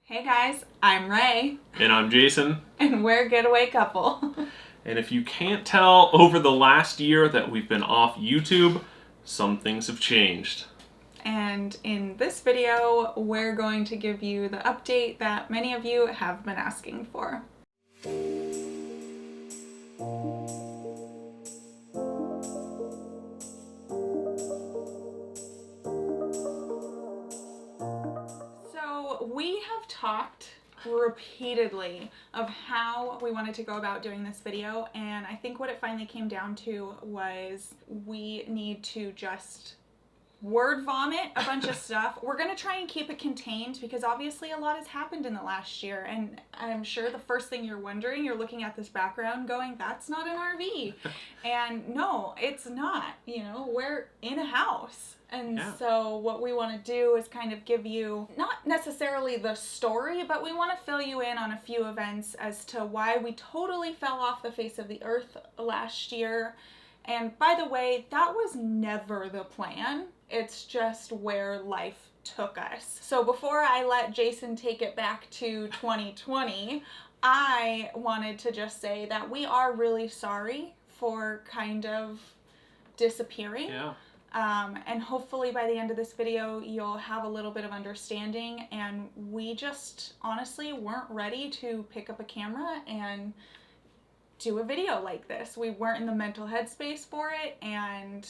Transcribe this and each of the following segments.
Hey guys, I'm Ray. And I'm Jason. And we're a Getaway couple. And if you can't tell over the last year that we've been off YouTube, some things have changed. And in this video, we're going to give you the update that many of you have been asking for. So we have talked repeatedly of how we wanted to go about doing this video, and I think what it finally came down to was we need to just word vomit a bunch of stuff. We're going to try and keep it contained because obviously a lot has happened in the last year, and I'm sure the first thing you're wondering, you're looking at this background going, that's not an RV. And no, it's not. You know, we're in a house. And so what we want to do is kind of give you, not necessarily the story, but we want to fill you in on a few events as to why we totally fell off the face of the earth last year. And by the way, that was never the plan. It's just where life took us. So before I let Jason take it back to 2020, I wanted to just say that we are really sorry for kind of disappearing. Yeah. And hopefully by the end of this video, you'll have a little bit of understanding. And we just honestly weren't ready to pick up a camera and do a video like this. We weren't in the mental headspace for it, and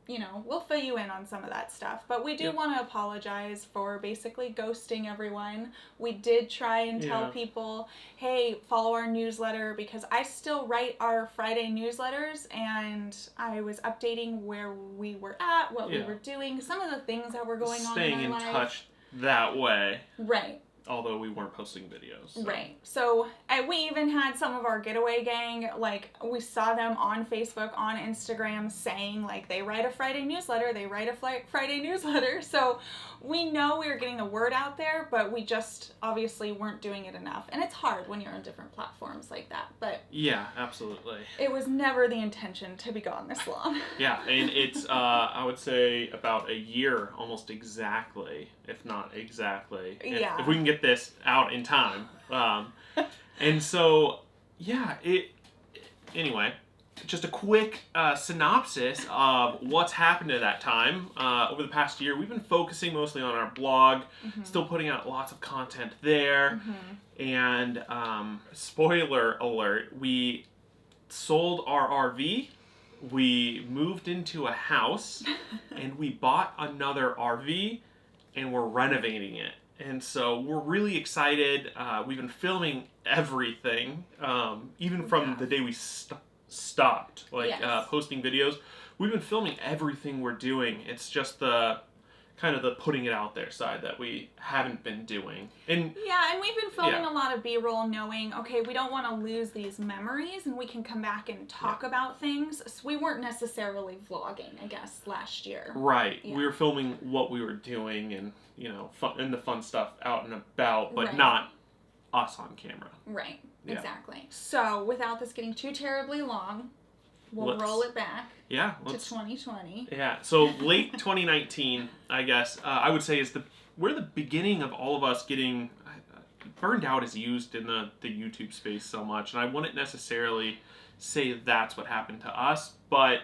you know, we'll fill you in on some of that stuff. But we do want to apologize for basically ghosting everyone. We did try and tell people, hey, follow our newsletter, because I still write our Friday newsletters, and I was updating where we were at, what we were doing, some of the things that were going on in our life. Staying in touch that way. Right. Although we weren't posting videos. So. Right. So we even had some of our Getaway gang, like we saw them on Facebook, on Instagram saying like they write a Friday newsletter, Friday newsletter. So we know we were getting the word out there, but we just obviously weren't doing it enough. And it's hard when you're on different platforms like that. But yeah, absolutely. It was never the intention to be gone this long. Yeah, and it's, I would say about a year, almost exactly, if not exactly. If we can get this out in time. And so, yeah, anyway, just a quick synopsis of what's happened at that time. Over the past year, we've been focusing mostly on our blog, still putting out lots of content there. And spoiler alert, we sold our RV, we moved into a house, and we bought another RV, and we're renovating it. And so we're really excited. We've been filming everything, even from the day we stopped posting videos. We've been filming everything we're doing. It's just the kind of the putting it out there side that we haven't been doing. And we've been filming a lot of B-roll, knowing, okay, we don't want to lose these memories, and we can come back and talk about things. So we weren't necessarily vlogging, I guess, last year. Right. We were filming what we were doing and, you know, the fun stuff out and about, but not us on camera. Right. Exactly. So without this getting too terribly long, we'll roll it back to 2020. Yeah, so late 2019, I guess, I would say is where the beginning of all of us getting burned out is used in the YouTube space so much, and I wouldn't necessarily say that's what happened to us, but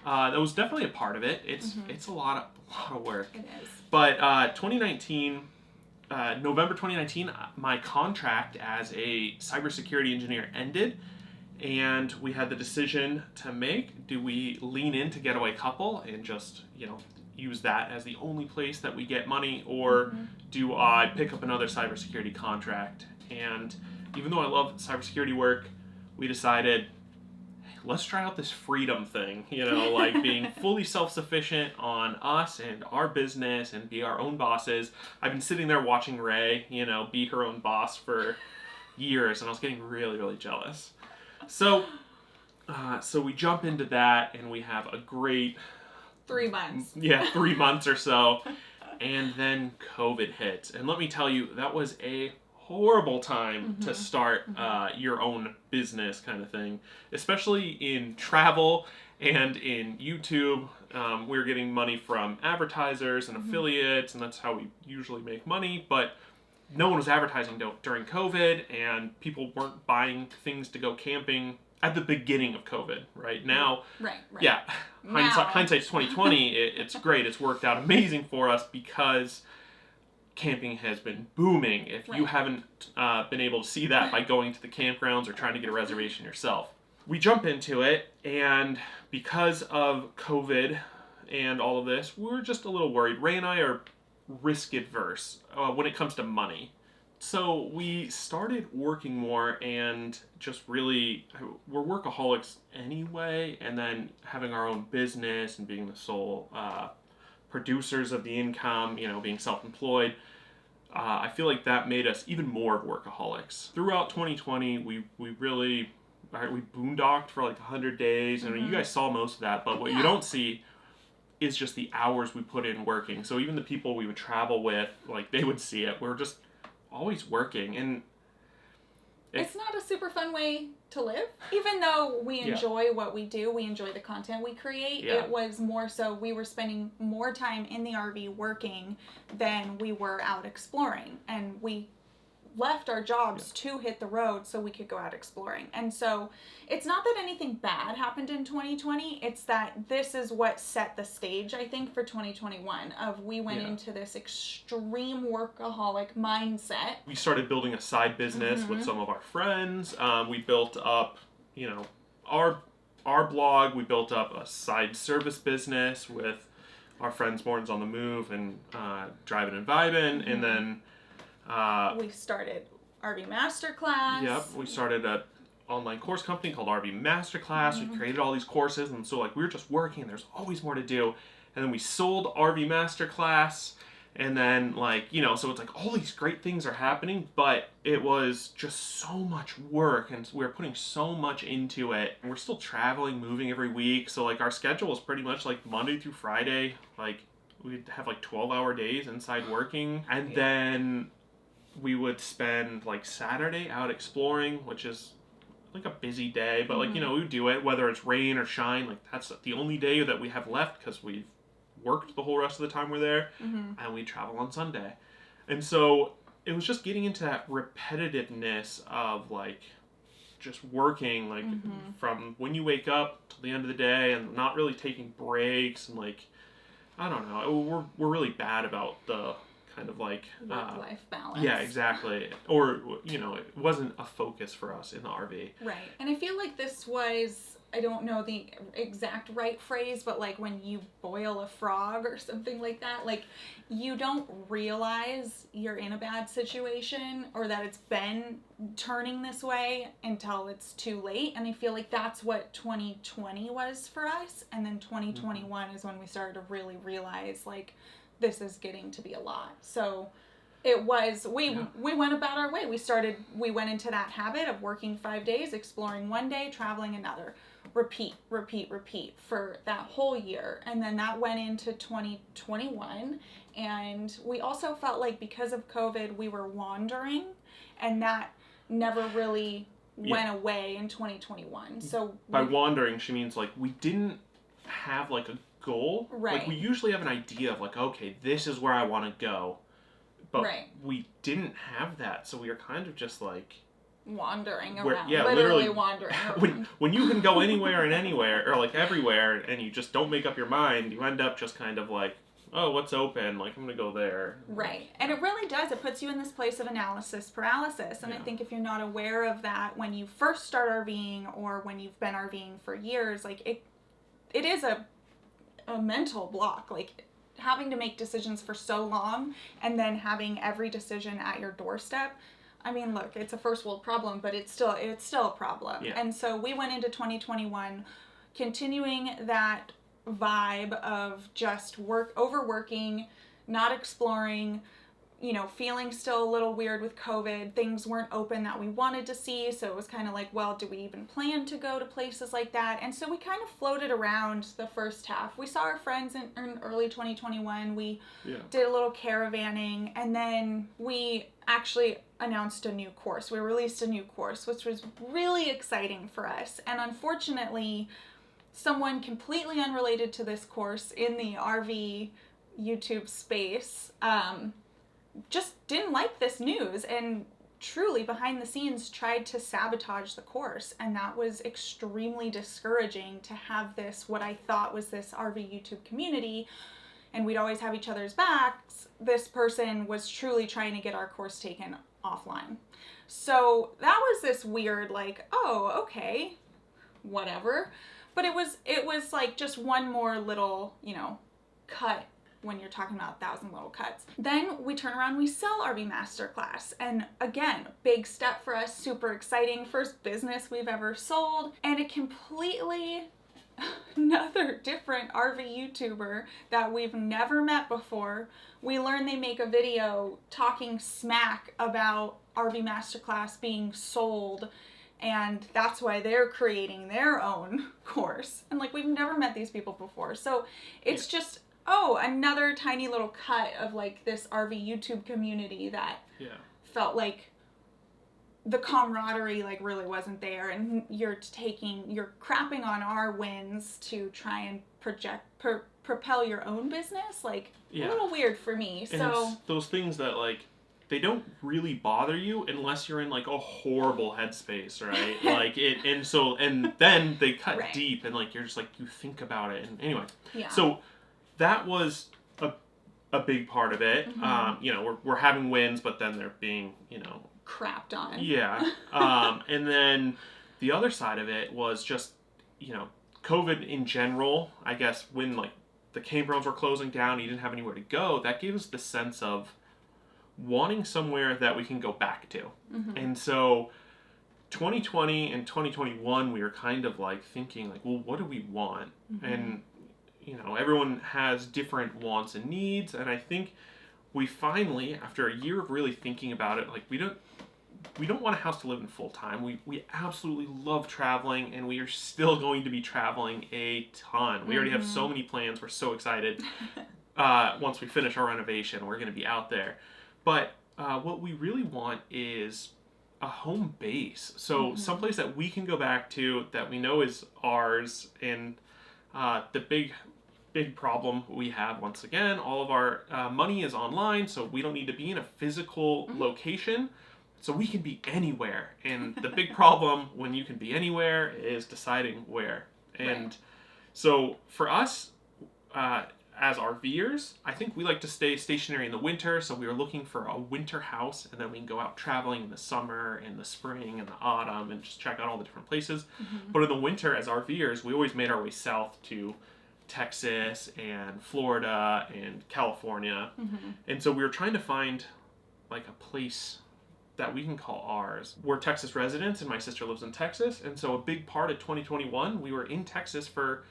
that was definitely a part of it. It's a lot of work. It is. But 2019, November 2019, my contract as a cybersecurity engineer ended. And we had the decision to make, do we lean into Getaway Couple and just, you know, use that as the only place that we get money, or do I pick up another cybersecurity contract? And even though I love cybersecurity work, we decided, hey, let's try out this freedom thing, you know, like being fully self-sufficient on us and our business and be our own bosses. I've been sitting there watching Ray, you know, be her own boss for years, and I was getting really, really jealous. So we jump into that, and we have a great 3 months. 3 months or so, and then COVID hits. And let me tell you, that was a horrible time to start your own business kind of thing, especially in travel and in YouTube. We were getting money from advertisers and affiliates, and that's how we usually make money. But no one was advertising during COVID, and people weren't buying things to go camping at the beginning of COVID. Right now, right. Yeah, hindsight's 2020. It's great. It's worked out amazing for us because camping has been booming. If you haven't been able to see that by going to the campgrounds or trying to get a reservation yourself, we jump into it, and because of COVID and all of this, we're just a little worried. Ray and I are risk adverse when it comes to money. So we started working more and just really, we're workaholics anyway, and then having our own business and being the sole producers of the income, being self-employed, I feel like that made us even more workaholics. Throughout 2020, we really, we boondocked for like 100 days, and you guys saw most of that, but what you don't see is just the hours we put in working. So even the people we would travel with, like, they would see it. We're just always working, and it's not a super fun way to live. Even though we enjoy what we do, we enjoy the content we create, it was more so we were spending more time in the RV working than we were out exploring. And we left our jobs to hit the road so we could go out exploring. And so it's not that anything bad happened in 2020, it's that this is what set the stage, I think, for 2021 of we went into this extreme workaholic mindset. We started building a side business with some of our friends. We built up, our blog. We built up a side service business with our friends Morton's on the Move and Driving and Vibing, and then we started RV Masterclass. Yep, we started an online course company called RV Masterclass. We created all these courses, and so we were just working, and there's always more to do. And then we sold RV Masterclass, and then so it's like all these great things are happening, but it was just so much work, and we were putting so much into it. And we're still traveling, moving every week, so our schedule is pretty much Monday through Friday. We'd have 12-hour days inside working, and then we would spend Saturday out exploring, which is a busy day, but we would do it whether it's rain or shine. That's the only day that we have left because we've worked the whole rest of the time we're there, and we travel on Sunday. And so it was just getting into that repetitiveness of just working from when you wake up to the end of the day and not really taking breaks, and I don't know, we're really bad about the kind of work-life balance. Yeah, exactly. Or, it wasn't a focus for us in the RV. Right. And I feel like this was, I don't know the exact right phrase, but when you boil a frog or something like that, you don't realize you're in a bad situation or that it's been turning this way until it's too late. And I feel like that's what 2020 was for us. And then 2021 is when we started to really realize, this is getting to be a lot. So it was, we went about our way. We went into that habit of working 5 days, exploring one day, traveling another. Repeat for that whole year. And then that went into 2021. And we also felt like because of COVID, we were wandering, and that never really went away in 2021. So by wandering, she means we didn't have a goal. Right. We usually have an idea of okay, this is where I want to go, but we didn't have that, so we were kind of just wandering around. Literally wandering around. when you can go anywhere and anywhere, or everywhere, and you just don't make up your mind, you end up just kind of oh, what's open? I'm gonna go there. Right. And it really does. It puts you in this place of analysis paralysis. And I think if you're not aware of that when you first start RVing or when you've been RVing for years, it is a mental block, having to make decisions for so long and then having every decision at your doorstep. I mean, look, it's a first world problem, but it's still a problem. Yeah. And so we went into 2021 continuing that vibe of just overworking, not exploring, feeling still a little weird with COVID. Things weren't open that we wanted to see, so it was kind of well, do we even plan to go to places like that? And so we kind of floated around the first half. We saw our friends in early 2021. We did a little caravanning, and then we actually announced a new course. We released a new course, which was really exciting for us. And unfortunately, someone completely unrelated to this course in the RV YouTube space just didn't like this news and truly behind the scenes tried to sabotage the course. And that was extremely discouraging to have this, what I thought was this RV YouTube community, and we'd always have each other's backs. This person was truly trying to get our course taken offline. So that was this weird, like, oh, okay, whatever. But it was like just one more little, you know, cut when you're talking about 1,000 little cuts. Then we turn around, we sell RV Masterclass. And again, big step for us, super exciting, first business we've ever sold. And a completely another different RV YouTuber that we've never met before. We learn they make a video talking smack about RV Masterclass being sold, and that's why they're creating their own course. And like, we've never met these people before. So it's just, oh, another tiny little cut of like this RV YouTube community that felt like the camaraderie like really wasn't there, and you're crapping on our wins to try and propel your own business, like a little weird for me. And so it's those things that like, they don't really bother you unless you're in like a horrible headspace, right? Like it, and then they cut deep, and like you're just like, you think about it, and anyway. So that was a big part of it. You know, we're having wins, but then they're being, you know, crapped on. And then the other side of it was just, you know, COVID in general. I guess when like the campgrounds were closing down, you didn't have anywhere to go. That gave us the sense of wanting somewhere that we can go back to. And so 2020 and 2021, we were kind of like thinking like, well, what do we want? And, you know, everyone has different wants and needs. And I think we finally, after a year of really thinking about it, like we don't want a house to live in full time. We absolutely love traveling, and we are still going to be traveling a ton. We already have so many plans. We're so excited. Once we finish our renovation, we're going to be out there. But what we really want is a home base. So someplace that we can go back to that we know is ours. And the big problem we have, once again, all of our money is online, so we don't need to be in a physical location. So we can be anywhere. And the big problem when you can be anywhere is deciding where. And so for us, as RVers, I think we like to stay stationary in the winter. So we were looking for a winter house, and then we can go out traveling in the summer, in the spring, and the autumn, and just check out all the different places. But in the winter, as RVers, we always made our way south to Texas and Florida and California. And so we were trying to find like a place that we can call ours. We're Texas residents, and my sister lives in Texas, and so a big part of 2021 we were in Texas for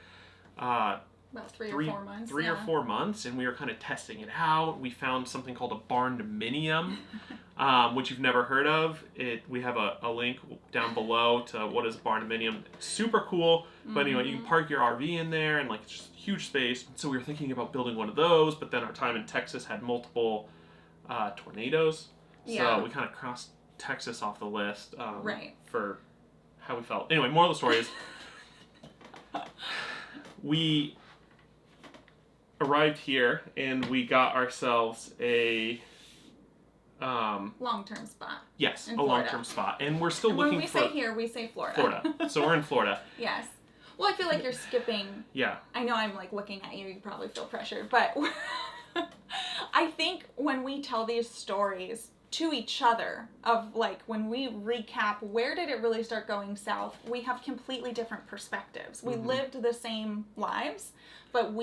about 3 or 4 months. 3 or 4 months, and we were kind of testing it out. We found something called a barn-dominium, which you've never heard of. We have a link down below to what is a barn-dominium. Super cool, but anyway, you can park your RV in there, and like it's just huge space. So we were thinking about building one of those, but then our time in Texas had multiple tornadoes. So we kind of crossed Texas off the list for how we felt. Anyway, moral of the story is we arrived here and we got ourselves a long-term spot. Yes, a long-term spot. And we're still looking for... When we say here, we say Florida. Florida. So we're in Florida. Yes. Well, I feel like you're skipping... I know I'm like looking at you, you probably feel pressured, but I think when we tell these stories to each other of like when we recap where did it really start going south, we have completely different perspectives. We lived the same lives, but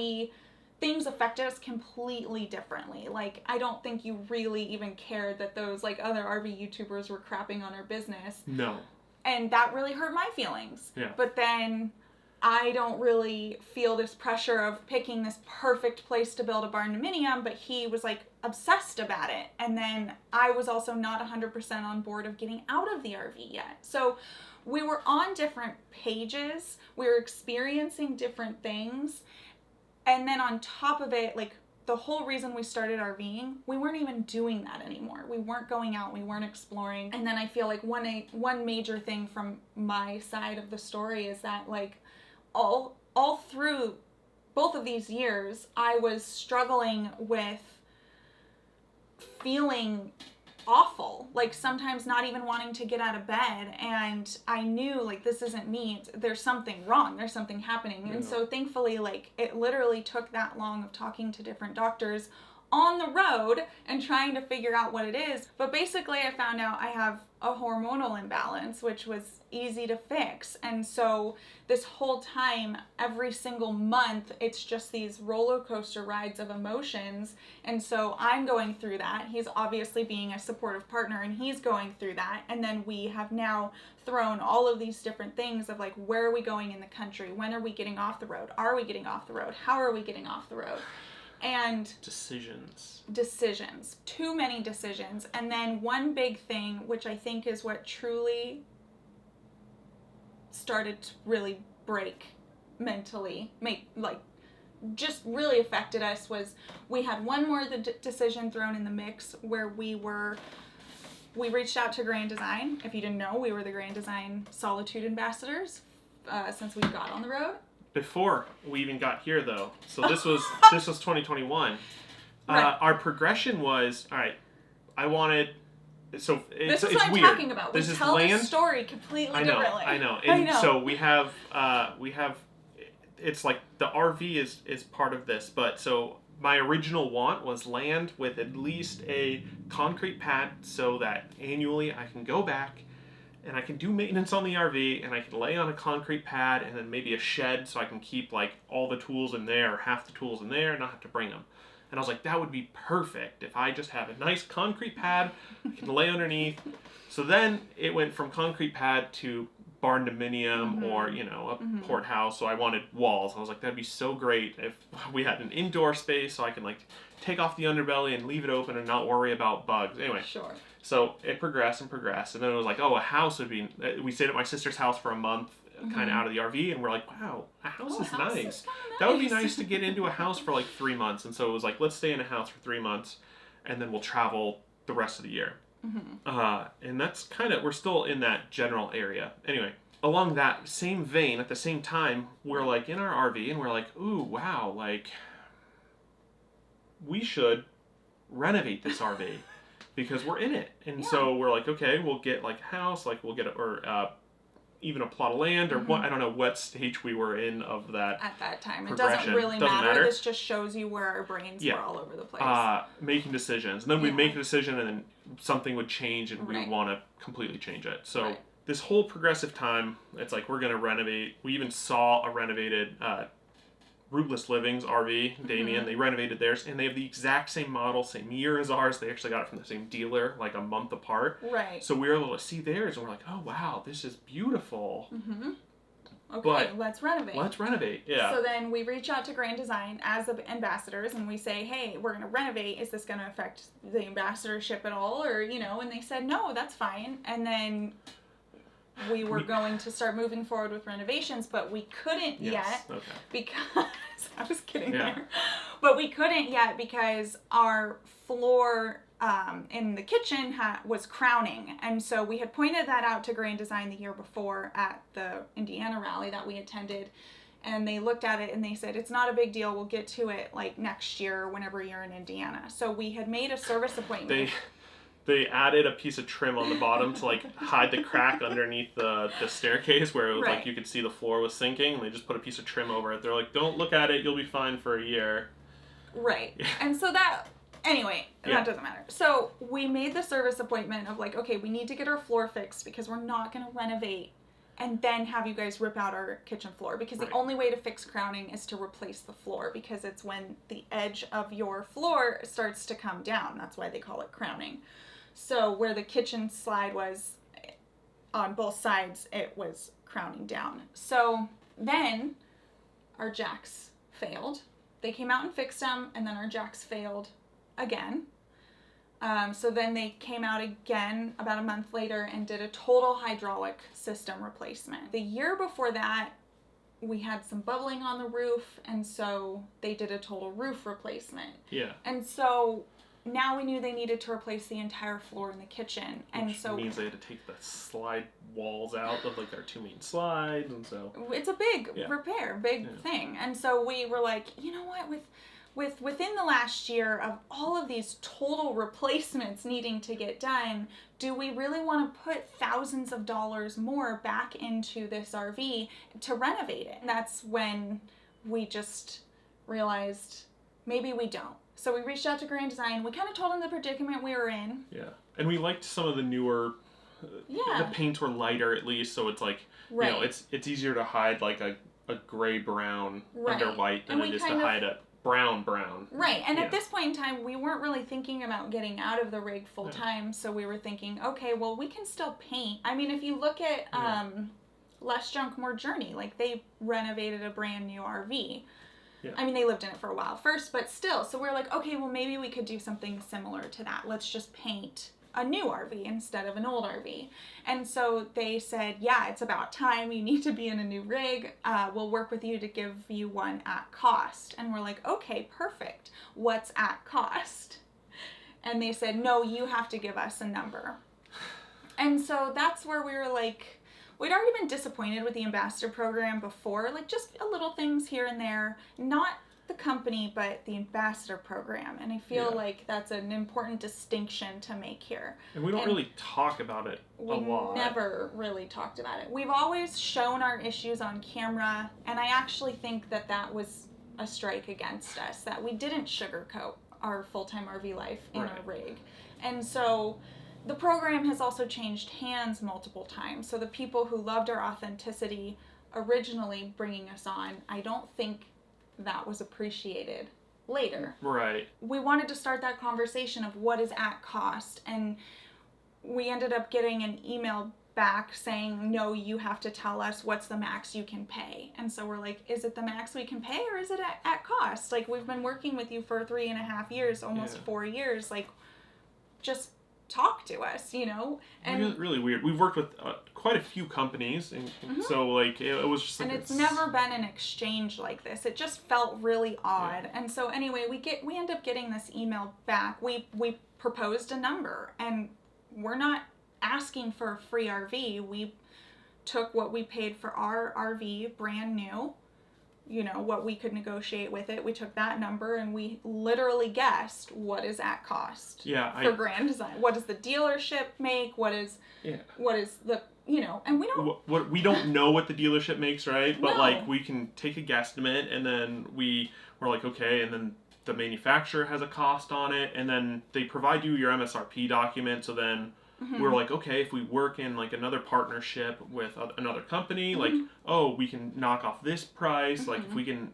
things affected us completely differently. Like, I don't think you really even cared that those like other RV YouTubers were crapping on our business. No. And that really hurt my feelings. But then I don't really feel this pressure of picking this perfect place to build a barn-dominium, but he was like obsessed about it. And then I was also not 100% on board of getting out of the RV yet. So we were on different pages. We were experiencing different things. And then on top of it, like the whole reason we started RVing, we weren't even doing that anymore. We weren't going out, we weren't exploring. And then I feel like one major thing from my side of the story is that like all through both of these years, I was struggling with feeling awful, like sometimes not even wanting to get out of bed, and I knew like this isn't me, there's something wrong, there's something happening. And so thankfully, like, it literally took that long of talking to different doctors on the road and trying to figure out what it is. But basically I found out I have a hormonal imbalance, which was easy to fix. And so this whole time, every single month, it's just these roller coaster rides of emotions. And so I'm going through that. He's obviously being a supportive partner, and he's going through that. And then we have now thrown all of these different things of like, where are we going in the country? When are we getting off the road? Are we getting off the road? How are we getting off the road? And decisions, too many decisions. And then one big thing, which I think is what truly started to really break mentally, just really affected us, was we had one more decision thrown in the mix where we reached out to Grand Design. If you didn't know, we were the Grand Design Solitude Ambassadors since we got on the road. Before we even got here, though, so this was 2021. Right. Our progression was, all right, I wanted. So this is it's what I'm weird. talking about. We tell the story completely differently. I know. And so we have. It's like the RV is part of this, but so my original want was land with at least a concrete pad, so that annually I can go back and I can do maintenance on the RV, and I can lay on a concrete pad, and then maybe a shed so I can keep like all the tools in there, or half the tools in there, and not have to bring them. And I was like, that would be perfect if I just have a nice concrete pad I can lay underneath. So then it went from concrete pad to barn dominium, or a port house. So I wanted walls. I was like, that'd be so great if we had an indoor space so I can like take off the underbelly and leave it open and not worry about bugs. Anyway. Sure. So it progressed, and then it was like, oh, a house would be. We stayed at my sister's house for a month, kind of out of the RV, and we're like, wow, a house is nice. That would be nice to get into a house for like 3 months. And so it was like, let's stay in a house for 3 months, and then we'll travel the rest of the year. And that's kind of, we're still in that general area. Anyway, along that same vein, at the same time, we're like in our RV, and we're like, ooh, wow, like we should renovate this RV. Because we're in it. And so we're like, okay, we'll get like a house, like we'll get even a plot of land, or what, I don't know what stage we were in of that. At that time. It doesn't really matter. This just shows you where our brains were all over the place. Making decisions. And then we'd make a decision, and then something would change, and we would want to completely change it. So this whole progressive time, it's like, we're going to renovate. We even saw a renovated Rootless Living's RV, Damien, they renovated theirs, and they have the exact same model, same year as ours. They actually got it from the same dealer, like a month apart. Right. So we were able to see theirs, and we're like, oh, wow, this is beautiful. Okay, but let's renovate. Yeah. So then we reach out to Grand Design as the ambassadors, and we say, hey, we're going to renovate. Is this going to affect the ambassadorship at all? Or, and they said, no, that's fine. And then we were going to start moving forward with renovations, but we couldn't yet because I was getting there. But we couldn't yet because our floor in the kitchen was crowning, and so we had pointed that out to Grand Design the year before at the Indiana rally that we attended, and they looked at it and they said, it's not a big deal, we'll get to it like next year whenever you're in Indiana. So we had made a service appointment. They added a piece of trim on the bottom to like hide the crack underneath the staircase where it was like you could see the floor was sinking, and they just put a piece of trim over it. They're like, don't look at it, you'll be fine for a year. Right. And so that doesn't matter. So we made the service appointment of like, okay, we need to get our floor fixed because we're not going to renovate and then have you guys rip out our kitchen floor, because the only way to fix crowning is to replace the floor, because it's when the edge of your floor starts to come down. That's why they call it crowning. So where the kitchen slide was on both sides, it was crowning down. So then our jacks failed. They came out and fixed them, and then our jacks failed again. So then they came out again about a month later and did a total hydraulic system replacement. The year before that, we had some bubbling on the roof, and so they did a total roof replacement. Yeah. And so now we knew they needed to replace the entire floor in the kitchen. Which means they had to take the slide walls out of like our two main slides, and so... It's a big repair, big thing. And so we were like, you know what, within the last year of all of these total replacements needing to get done, do we really want to put thousands of dollars more back into this RV to renovate it? And that's when we just realized maybe we don't. So we reached out to Grand Design. We kind of told them the predicament we were in. Yeah. And we liked some of the newer, the paints were lighter at least, so it's like, you know, it's easier to hide like a gray-brown under white than it is to hide a brown. Right, and at this point in time, we weren't really thinking about getting out of the rig full time, so we were thinking, okay, well, we can still paint. I mean, if you look at Less Junk, More Journey, like, they renovated a brand new RV. Yeah. I mean, they lived in it for a while first, but still. So we're like, okay, well, maybe we could do something similar to that. Let's just paint a new RV instead of an old RV. And so they said, yeah, it's about time. You need to be in a new rig. We'll work with you to give you one at cost. And we're like, okay, perfect. What's at cost? And they said, no, you have to give us a number. And so that's where we were like, we'd already been disappointed with the ambassador program before, like just a little things here and there, not the company, but the ambassador program. And I feel like that's an important distinction to make here. And we don't really talk about it a lot. We never really talked about it. We've always shown our issues on camera, and I actually think that that was a strike against us, that we didn't sugarcoat our full-time RV life in a rig. And so the program has also changed hands multiple times. So the people who loved our authenticity originally bringing us on, I don't think that was appreciated later. Right. We wanted to start that conversation of what is at cost, and we ended up getting an email back saying, no, you have to tell us what's the max you can pay. And so we're like, is it the max we can pay, or is it at cost? Like, we've been working with you for 3.5 years, almost 4 years. Like, just talk to us, you know? And really weird. We've worked with quite a few companies, and so like it was just like, and it's never been an exchange like this. It just felt really odd. And so anyway, we end up getting this email back. We proposed a number, and we're not asking for a free RV. We took what we paid for our RV brand new, you know, what we could negotiate with it. We took that number and we literally guessed what is at cost for Grand Design. What does the dealership make? What is the, you know, and we don't... we don't know what the dealership makes, right? But like, we can take a guesstimate, and then we're like, okay, and then the manufacturer has a cost on it, and then they provide you your MSRP document, so then we're like, okay, if we work in like another partnership with another company, like, oh, we can knock off this price. Like, if we can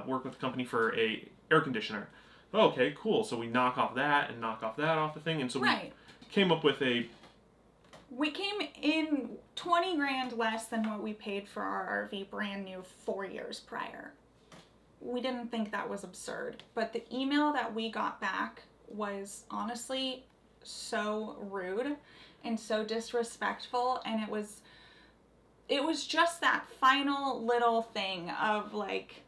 work with a company for a air conditioner, oh, okay, cool. So we knock off that and knock off that off the thing, and so we came up with we came in 20 grand less than what we paid for our RV brand new 4 years prior. We didn't think that was absurd, but the email that we got back was honestly so rude and so disrespectful, and it was just that final little thing of like,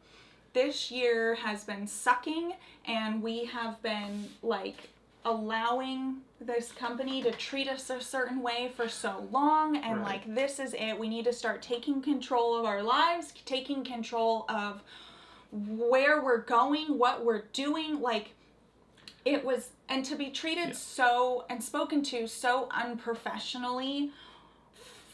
this year has been sucking, and we have been like allowing this company to treat us a certain way for so long, and like, this is it. We need to start taking control of our lives, taking control of where we're going, what we're doing. Like, it was, and to be treated so, and spoken to so unprofessionally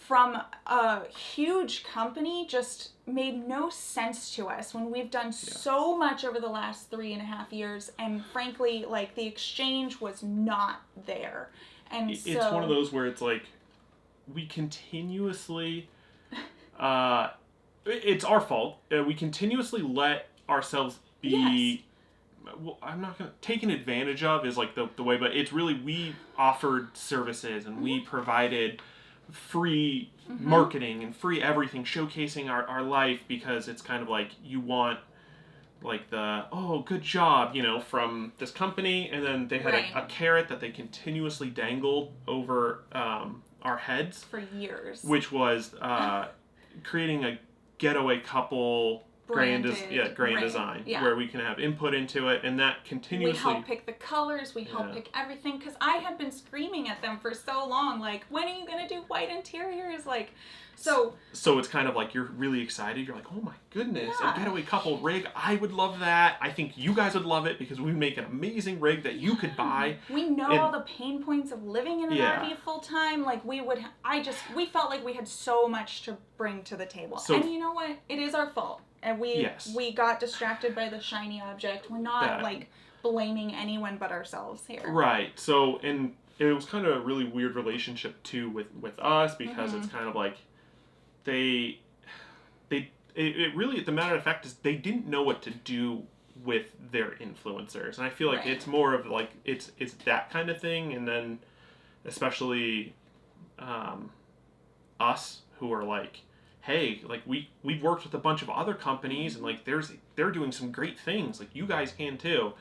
from a huge company just made no sense to us when we've done so much over the last 3.5 years, and frankly, like, the exchange was not there. And it's one of those where it's like, we continuously, it's our fault. We continuously let ourselves be... Well, I'm not going to... Taken advantage of is like the way, but it's really, we offered services, and we provided free marketing and free everything, showcasing our life, because it's kind of like, you want like the, oh, good job, you know, from this company, and then they had a carrot that they continuously dangled over our heads for years, which was creating a getaway couple grand rig. design, Yeah. where we can have input into it, and that continuously. We help pick the colors, we help pick everything, because I had been screaming at them for so long, like, when are you going to do white interiors? Like, so it's kind of like you're really excited. You're like, oh my goodness, a Getaway couple rig. I would love that. I think you guys would love it because we make an amazing rig that you could buy. We know all the pain points of living in an RV full time. Like we felt like we had so much to bring to the table. And you know what? It is our fault. And we got distracted by the shiny object. We're not like blaming anyone but ourselves here. Right. So, and it was kind of a really weird relationship too with us, because it's kind of like it really, the matter of fact is they didn't know what to do with their influencers, and I feel like it's more of like it's that kind of thing, and then especially us who are like, hey, like we've worked with a bunch of other companies, and like they're doing some great things, like you guys can too.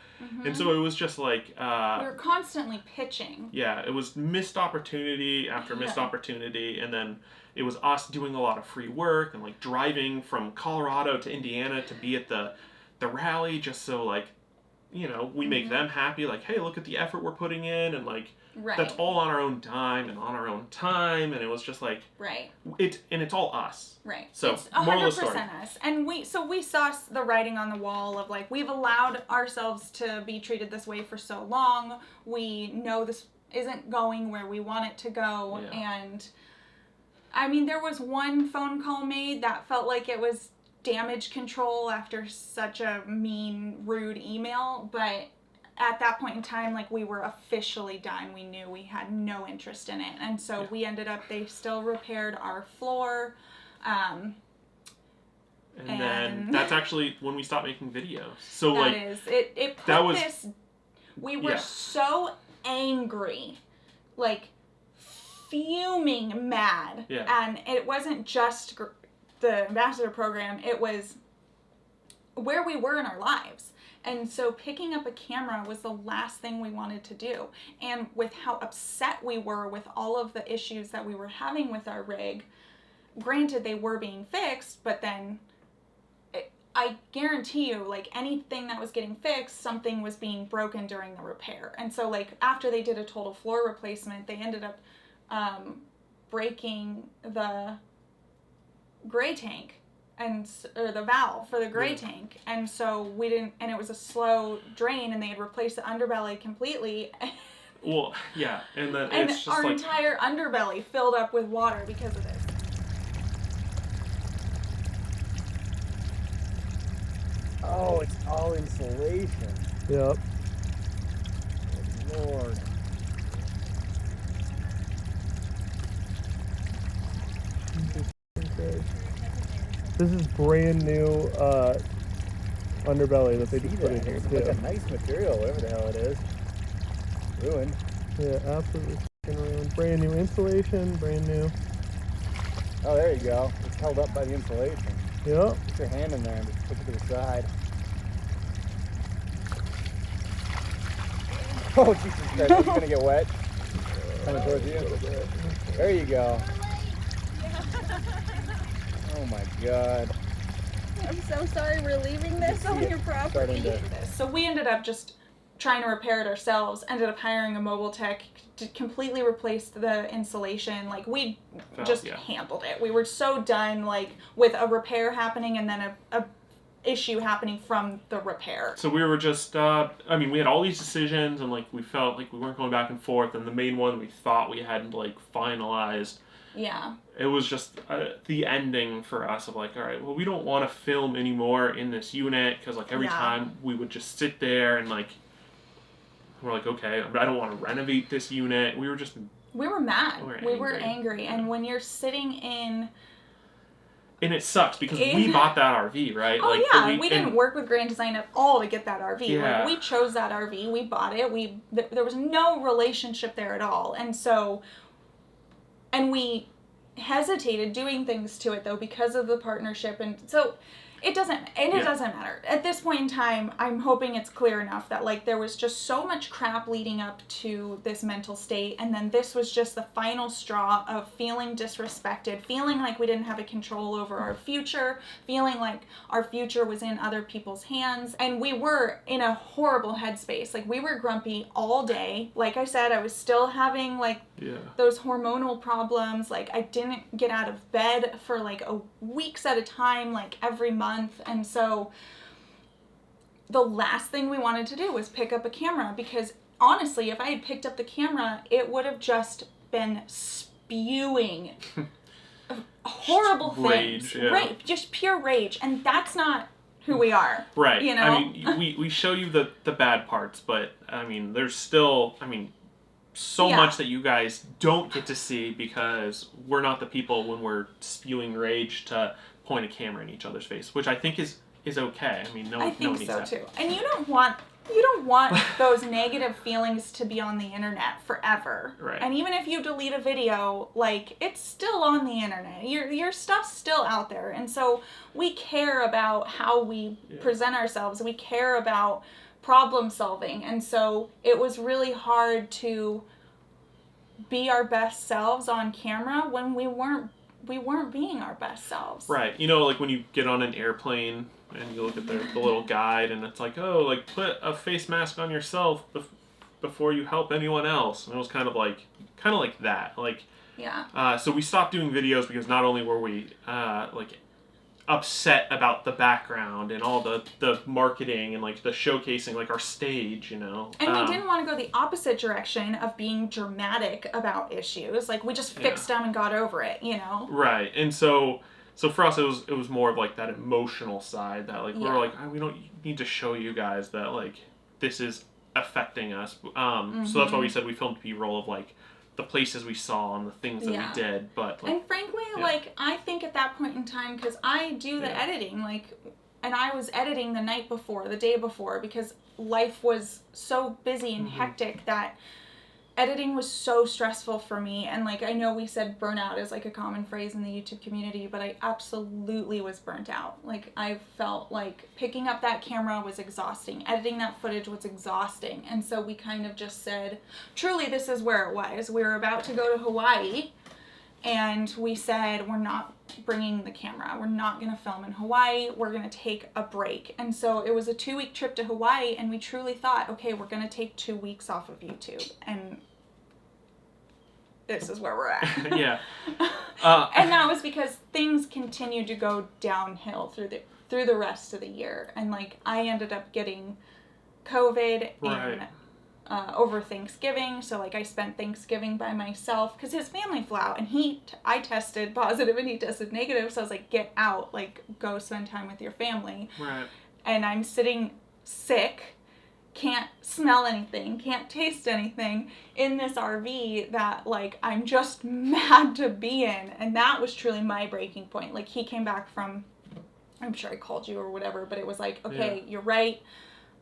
And so it was just like we were constantly pitching. Yeah, it was missed opportunity after missed opportunity, and then it was us doing a lot of free work and like driving from Colorado to Indiana to be at the rally, just so like, you know, we make them happy, like, hey, look at the effort we're putting in, and like that's all on our own dime and on our own time, and it was just like it's all us. Right. So it's 100% us. And we saw the writing on the wall of like, we've allowed ourselves to be treated this way for so long. We know this isn't going where we want it to go, and I mean, there was one phone call made that felt like it was damage control after such a mean, rude email, but at that point in time, like, we were officially done. We knew we had no interest in it, and so we ended up, they still repaired our floor, and then that's actually when we stopped making videos. So we were so angry, like fuming mad, and it wasn't just the ambassador program, it was where we were in our lives. And so picking up a camera was the last thing we wanted to do. And with how upset we were with all of the issues that we were having with our rig, granted they were being fixed, but then I guarantee you, like, anything that was getting fixed, something was being broken during the repair. And so, like, after they did a total floor replacement, they ended up breaking the gray tank or the valve for the gray tank, and so we didn't, and it was a slow drain, and they had replaced the underbelly completely. Well, yeah, and then and it's just our like entire underbelly filled up with water because of this. Oh, it's all insulation. Yep. Good Lord. This is brand new underbelly that they just put in here too. It's like a nice material, whatever the hell it is. Ruined. Yeah, absolutely ruined. Brand new insulation, brand new. Oh, there you go. It's held up by the insulation. Yep. Put your hand in there and just push it to the side. Oh, Jesus Christ, it's gonna get wet. Coming towards you. There you go. Oh my God. I'm so sorry we're leaving this on your property. So we ended up just trying to repair it ourselves, ended up hiring a mobile tech to completely replace the insulation. Like, we just handled it. We were so done, like, with a repair happening and then a issue happening from the repair. So we were just, I mean, we had all these decisions, and, like, we felt like we weren't going back and forth, and the main one we thought we hadn't, like, finalized. Yeah. It was just the ending for us of like, all right, well, we don't want to film anymore in this unit, because like every time we would just sit there and like, we're like, okay, I don't want to renovate this unit. We were mad. We were angry. And when you're sitting in... And it sucks because we bought that RV, right? Oh, like, yeah. We didn't work with Grand Design at all to get that RV. Yeah. Like, we chose that RV. We bought it. There was no relationship there at all. And so... And we hesitated doing things to it, though, because of the partnership. And so It doesn't matter. At this point in time, I'm hoping it's clear enough that, like, there was just so much crap leading up to this mental state, and then this was just the final straw of feeling disrespected, feeling like we didn't have a control over our future, feeling like our future was in other people's hands, and we were in a horrible headspace. Like, we were grumpy all day. Like I said, I was still having, like, those hormonal problems. Like, I didn't get out of bed for, like, weeks at a time, like, every month. And so the last thing we wanted to do was pick up a camera, because honestly, if I had picked up the camera, it would have just been spewing horrible things. Right, just pure rage. And that's not who we are. Right. You know? I mean, we show you the bad parts, but I mean, there's still, so much that you guys don't get to see, because we're not the people when we're spewing rage to point a camera in each other's face, which I think is okay. I mean, no one needs that. Too. And you don't want those negative feelings to be on the internet forever. Right. And even if you delete a video, like, it's still on the internet. Your stuff's still out there. And so we care about how we present ourselves. We care about problem solving. And so it was really hard to be our best selves on camera when we weren't being our best selves. Right. You know, like when you get on an airplane and you look at the little guide, and it's like, oh, like, put a face mask on yourself before you help anyone else. And it was kind of like that. Like, so we stopped doing videos because not only were we like upset about the background and all the marketing and, like, the showcasing, like, our stage, you know. And we didn't want to go the opposite direction of being dramatic about issues. Like, we just fixed them and got over it, you know. Right. And so for us, it was more of, like, that emotional side that, like, we're like, oh, we don't need to show you guys that, like, this is affecting us. So that's why we said we filmed B-roll of, like, the places we saw and the things that we did, but, like, and frankly, like, I think at that point in time, because I do the editing, like, and I was editing the day before, because life was so busy and hectic that editing was so stressful for me. And, like, I know we said burnout is, like, a common phrase in the YouTube community, but I absolutely was burnt out. Like, I felt like picking up that camera was exhausting. Editing that footage was exhausting. And so we kind of just said, truly, this is where it was. We were about to go to Hawaii, and we said, we're not bringing the camera. We're not going to film in Hawaii. We're going to take a break. And so it was a 2-week trip to Hawaii, and we truly thought, okay, we're going to take 2 weeks off of YouTube. And this is where we're at. And that was because things continued to go downhill through the rest of the year. And, like, I ended up getting COVID over Thanksgiving. So, like, I spent Thanksgiving by myself because his family flew out, and I tested positive and he tested negative. So I was like, get out, like, go spend time with your family. Right. And I'm sitting sick, can't smell anything, can't taste anything in this RV that, like, I'm just mad to be in. And that was truly my breaking point. Like, he came back from, I'm sure I called you or whatever, but it was like, okay, you're right.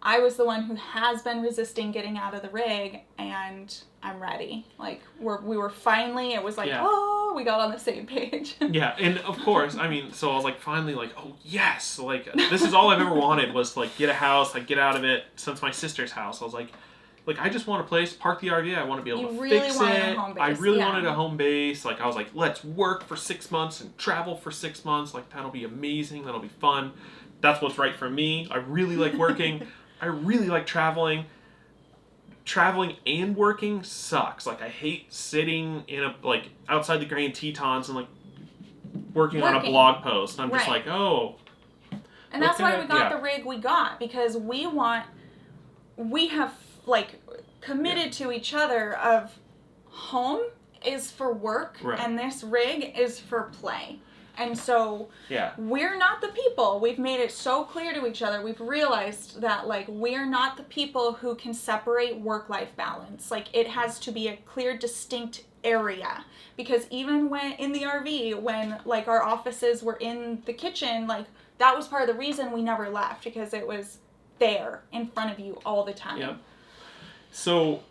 I was the one who has been resisting getting out of the rig, and I'm ready. Like, we were finally, it was like, oh, we got on the same page. Yeah, and of course, I mean, so I was like, finally, like, oh, yes, like, this is all I've ever wanted was to, like, get a house, like, get out of it since my sister's house. I was like, I just want a place, park the RV, I want to be able to fix it. A home base. I really wanted a home base. Like, I was like, let's work for 6 months and travel for 6 months. Like, that'll be amazing. That'll be fun. That's what's right for me. I really like working. I really like traveling. Traveling and working sucks. Like, I hate sitting in a, like, outside the Grand Tetons and, like, working on a blog post. I'm just like, oh. And that's why we got the rig we got, because we have, like, committed to each other of home is for work and this rig is for play. And so we're not the people. We've made it so clear to each other. We've realized that, like, we're not the people who can separate work-life balance. Like, it has to be a clear, distinct area. Because even when in the RV, when, like, our offices were in the kitchen, like, that was part of the reason we never left, because it was there in front of you all the time. Yep. So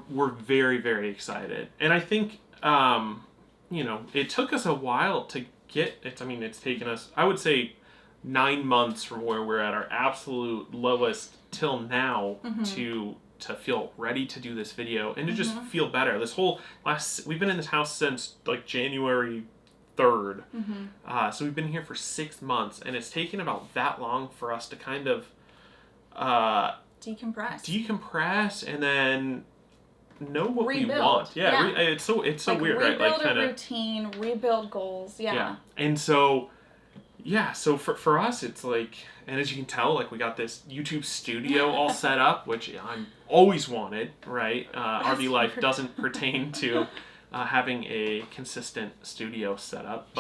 we're very, very excited. And I think you know, it took us a while to get it. I mean, it's taken us, I would say, 9 months from where we're at our absolute lowest till now to feel ready to do this video and to just feel better. This whole we've been in this house since like January 3rd. So we've been here for 6 months, and it's taken about that long for us to kind of decompress and then know what we want. It's so like weird, right? Like rebuild a routine, rebuild goals. And so for us, it's like, and as you can tell, like we got this YouTube studio all set up, which I'm always wanted, right? RV life doesn't pertain to having a consistent studio set up,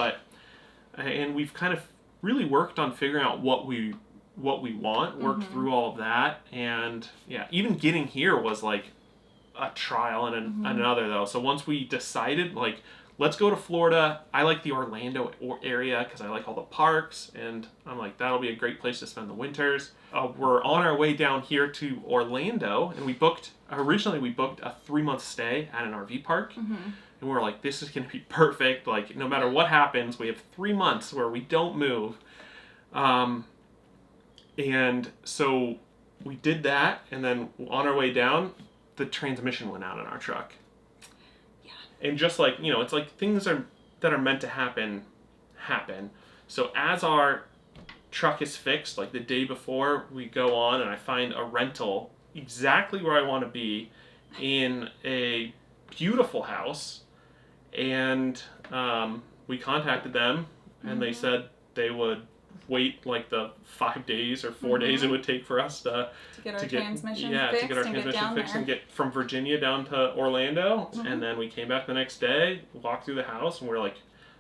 and we've kind of really worked on figuring out what we want, worked through all of that, and even getting here was like a trial and another though. So once we decided, like, let's go to Florida. I like the Orlando area because I like all the parks, and I'm like, that'll be a great place to spend the winters. We're on our way down here to Orlando, and originally we booked a 3-month stay at an RV park, and we were like, this is going to be perfect. Like, no matter what happens, we have 3 months where we don't move. And so we did that, and then on our way down, the transmission went out in our truck. And just like, it's like things that are meant to happen. So as our truck is fixed, like the day before, we go on and I find a rental exactly where I want to be in a beautiful house. And we contacted them, and they said they would wait like the 5 days or 4 days it would take for us to get our transmission fixed and get from Virginia down to Orlando. And then we came back the next day, walked through the house, and we're like,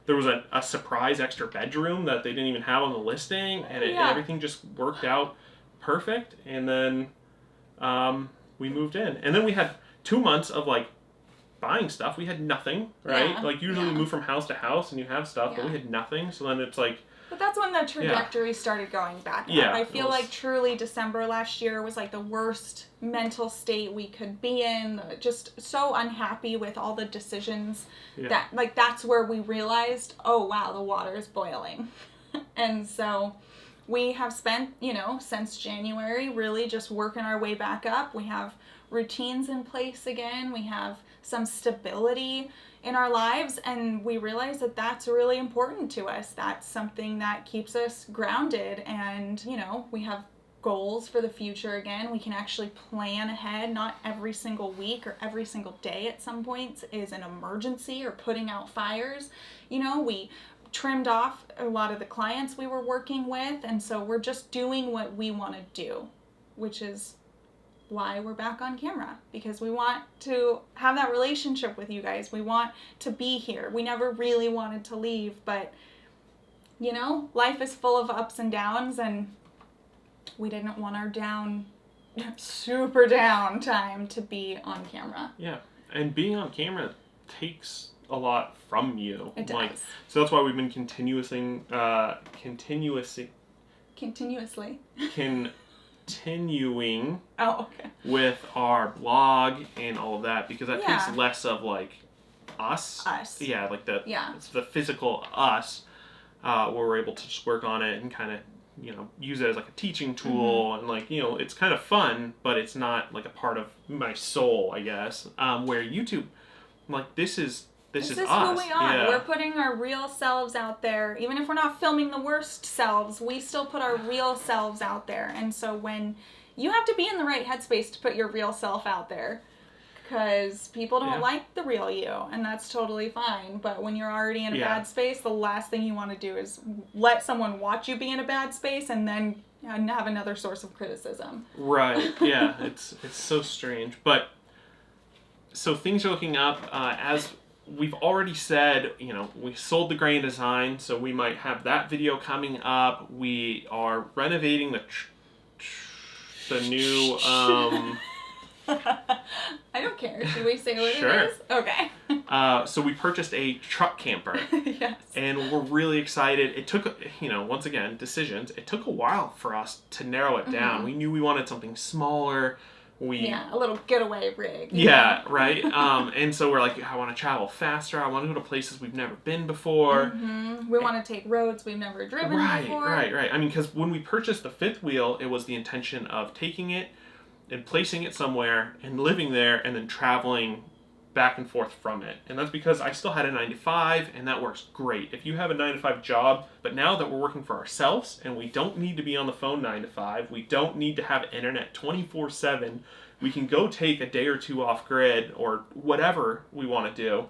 there was a surprise extra bedroom that they didn't even have on the listing, and everything just worked out perfect. And then we moved in, and then we had 2 months of like buying stuff. We had nothing, right? Like usually you move from house to house and you have stuff, but we had nothing. So then it's like, but that's when the trajectory started going back up. I feel like truly December last year was like the worst mental state we could be in. Just so unhappy with all the decisions that, like, that's where we realized, oh wow, the water is boiling. And so we have spent, since January, really just working our way back up. We have routines in place again. We have some stability in our lives, and we realize that that's really important to us. That's something that keeps us grounded, and we have goals for the future again. We can actually plan ahead. Not every single week or every single day at some points is an emergency or putting out fires. We trimmed off a lot of the clients we were working with, and so we're just doing what we want to do, which is why we're back on camera, because we want to have that relationship with you guys. We want to be here. We never really wanted to leave, but life is full of ups and downs, and we didn't want our super down time to be on camera. Yeah, and being on camera takes a lot from you. It does. So that's why we've been continuing with our blog and all of that, because that takes less of like us. Like it's the physical us, where we're able to just work on it and kind of use it as like a teaching tool, and like it's kind of fun, but it's not like a part of my soul, I guess. Where YouTube, like this is us. Who we are. We're putting our real selves out there. Even if we're not filming the worst selves, we still put our real selves out there. And so when you have to be in the right headspace to put your real self out there, because people don't like the real you, and that's totally fine. But when you're already in a bad space, the last thing you want to do is let someone watch you be in a bad space and then have another source of criticism. Right. Yeah. It's so strange. But so things are looking up. As we've already said, we sold the Grand Design, so we might have that video coming up. We are renovating the new I don't care. Should we say what Sure. it is? Okay. So we purchased a truck camper. Yes. And we're really excited. It took, once again, decisions. It took a while for us to narrow it down. We knew we wanted something smaller, a little getaway rig. Yeah, right. And so we're like, I want to travel faster. I want to go to places we've never been before. Mm-hmm. We want to take roads we've never driven before. Right. I mean, because when we purchased the fifth wheel, it was the intention of taking it and placing it somewhere and living there and then traveling back and forth from it. And that's because I still had a 9-to-5, and that works great. If you have a 9-to-5 job, but now that we're working for ourselves and we don't need to be on the phone 9 to 5, we don't need to have internet 24/7, we can go take a day or two off grid or whatever we want to do.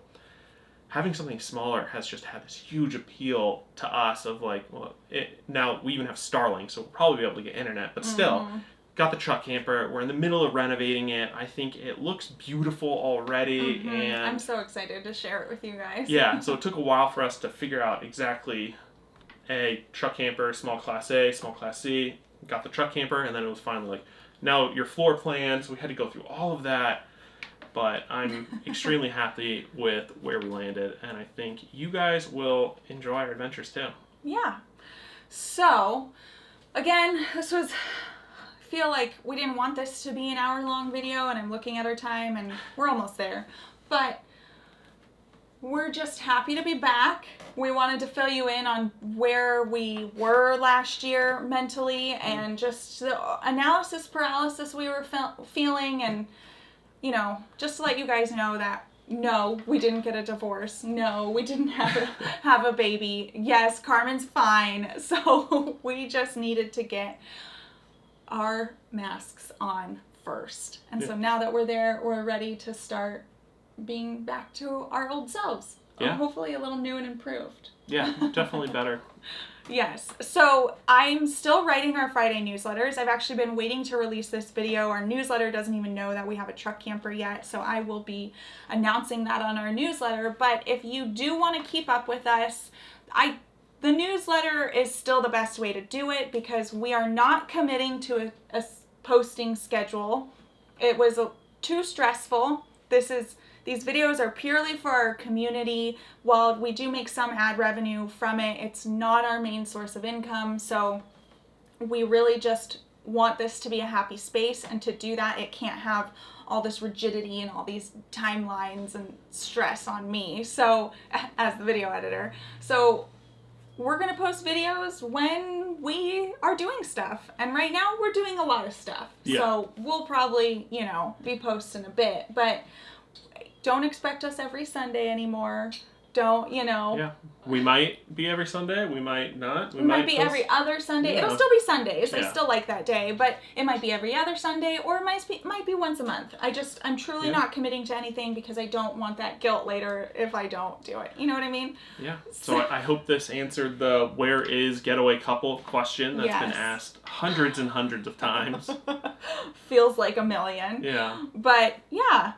Having something smaller has just had this huge appeal to us of like, well, now we even have Starlink, so we'll probably be able to get internet, but still, got the truck camper. We're in the middle of renovating it. I think it looks beautiful already, and I'm so excited to share it with you guys. Yeah, so it took a while for us to figure out exactly a truck camper, small class A, small class C. Got the truck camper, and then it was finally like, now your floor plans. We had to go through all of that, but I'm extremely happy with where we landed, and I think you guys will enjoy our adventures too. Yeah. So, again, I feel like we didn't want this to be an hour-long video, and I'm looking at our time, and we're almost there. But we're just happy to be back. We wanted to fill you in on where we were last year mentally, and just the analysis paralysis we were feeling, and, you know, just to let you guys know that no, we didn't get a divorce. No, we didn't have a baby. Yes, Carmen's fine. So we just needed to get our masks on first. And so now that we're there, we're ready to start being back to our old selves. Yeah. Hopefully a little new and improved. Yeah, definitely better. Yes. So I'm still writing our Friday newsletters. I've actually been waiting to release this video. Our newsletter doesn't even know that we have a truck camper yet, so I will be announcing that on our newsletter. But if you do want to keep up with us, the newsletter is still the best way to do it because we are not committing to a posting schedule. It was too stressful. These videos are purely for our community. While we do make some ad revenue from it, it's not our main source of income. So we really just want this to be a happy space, and to do that, it can't have all this rigidity and all these timelines and stress on me. So as the video editor. So we're going to post videos when we are doing stuff. And right now we're doing a lot of stuff. Yeah. So we'll probably, be posting a bit. But don't expect us every Sunday anymore. Don't. Yeah. We might be every Sunday. We might not. We might be every other Sunday. Yeah. It'll still be Sundays. Yeah. I still like that day. But it might be every other Sunday, or it might be once a month. I'm truly not committing to anything because I don't want that guilt later if I don't do it. You know what I mean? Yeah. So I hope this answered the where is Getaway couple question that's been asked hundreds and hundreds of times. Feels like a million. Yeah. But yeah.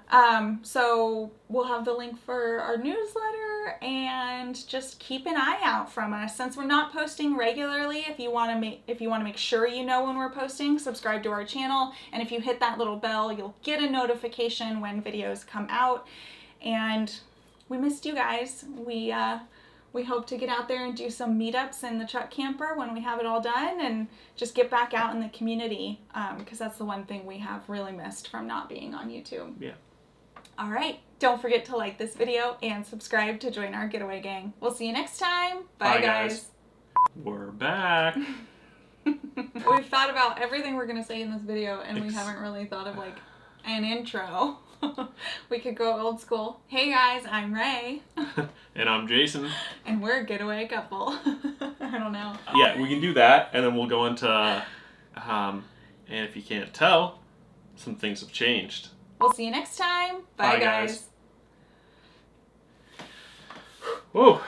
So we'll have the link for our newsletter, and just keep an eye out from us. Since we're not posting regularly, if you want to make sure you know when we're posting, subscribe to our channel, and if you hit that little bell, you'll get a notification when videos come out. And we missed you guys. We hope to get out there and do some meetups in the truck camper when we have it all done, and just get back out in the community, because that's the one thing we have really missed from not being on YouTube. Yeah. All right. Don't forget to like this video and subscribe to join our Getaway gang. We'll see you next time. Bye guys. We're back. We've thought about everything we're going to say in this video, and we haven't really thought of an intro. We could go old school. Hey guys, I'm Ray. And I'm Jason. And we're a getaway couple. I don't know. Yeah, we can do that, and then we'll go into, and if you can't tell, some things have changed. We'll see you next time. Bye guys. Whoa.